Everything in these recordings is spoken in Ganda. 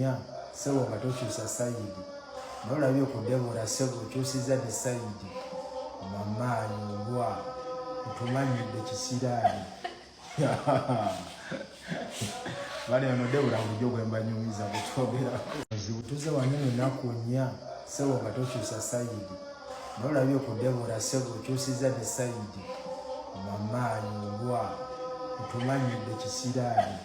nakunya sebo nga tokyusa sayidi nolabye okudebula sebo okyusiza ne sayidi mamanyulwa otumanyidde kisiraani bali ono debula bulijjo gwembanyumiza butwogera zibutuze wanyene nakunya sebo nga tokyusa sayidi nolabye okudebula sebo okyusiza ne sayidi mamanyulwa otumanyidde kisiraani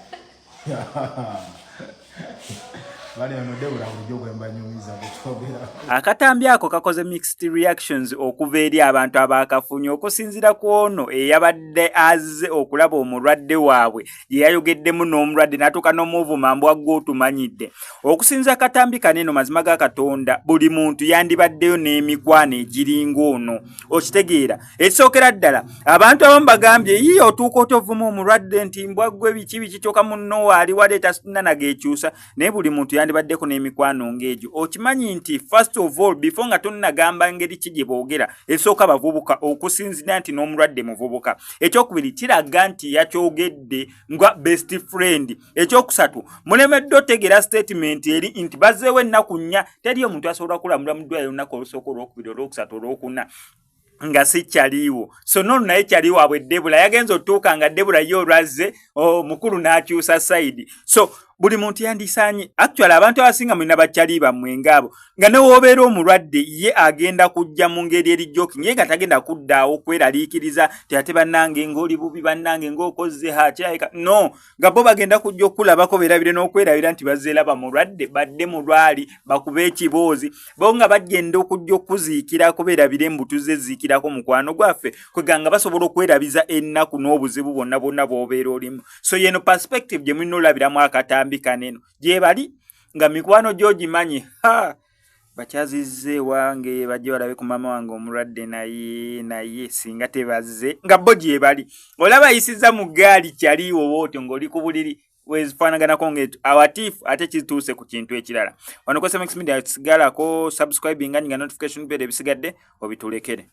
akatambi ako kakoze mixed reactions okuva eri abantu abakafunye okusinzira ku ono eyabadde azze okulaba omulwadde waabwe yeyayogeddemu n'omulwadde natuuka n'omuvuma mbwa gw'otumanyidde okusinza akatambi kaneno mazima ga Katonda buli muntu yandibaddeyo n'emikwano egiringa ono okitegeera ekisookera ddala abantu abamu bagambye yiye otuuka otovuma omulwadde nti mbwa gwe biki kitoka munno waali waleeta nanageekyusa naye buli muntu yandibaddeko n'emikwano ng'egyo okimanyi nti first of all before nga tonnagamba ngeri ki gye boogera esooka bavubuka okusinzira nti n'omulwadde muvubuka ekyokubiri kiraga nti yakyogedde nga best friend ekyokusatu mulemedde otegeera statement eri nti bazzeewo ennaku nnya teri omuntu asobola kulamula mu ddwaliro olunaku olusooka olwokubiri olwokusatu olwokuna nga si kyaliwo so nono naye kyaliwo abwe Debula yagenza otuuka nga Debula ye olwazze mukulu n'akyusa sayidi so buli muntu yandisaanye actually abantu abasinga mulina bakyali bammwe ngaabo nga newobeera omulwadde ye agenda kujja mu ngeri eri joking ye nga tagenda kuddaawo kweraliikiriza ate bannange ng'oli bubi bannange ng'okozze hakyayika no nga bo bagenda kujja okulabako beerabire n'okwerabira nti bazzeeraba mulwadde badde mulwali bakube ekiboozi bo nga bagenda okujja okuziikirako beerabire mbutuze ziikirako mukwano gwaffe kweganga basobola okwerabiza ennaku n'obuzibu bonna bonna bw'obeera olimu so yeno perspective gye mulina olabiramu akatambi kaneno gye bali nga mikwano gyogimanyi bakyazizze wange bajje balabe ku mama wange omulwadde naye singa tebazze nga bo gye bali olaba ayisiza mu gaali kyaliwo wootyo ng'oli ku buliri wezifaanaganako awatiifu ate kituuse ku kintu ekirala wano ko SMX Media kisigala ko subscribing nga notification bell ebisigadde obitulekere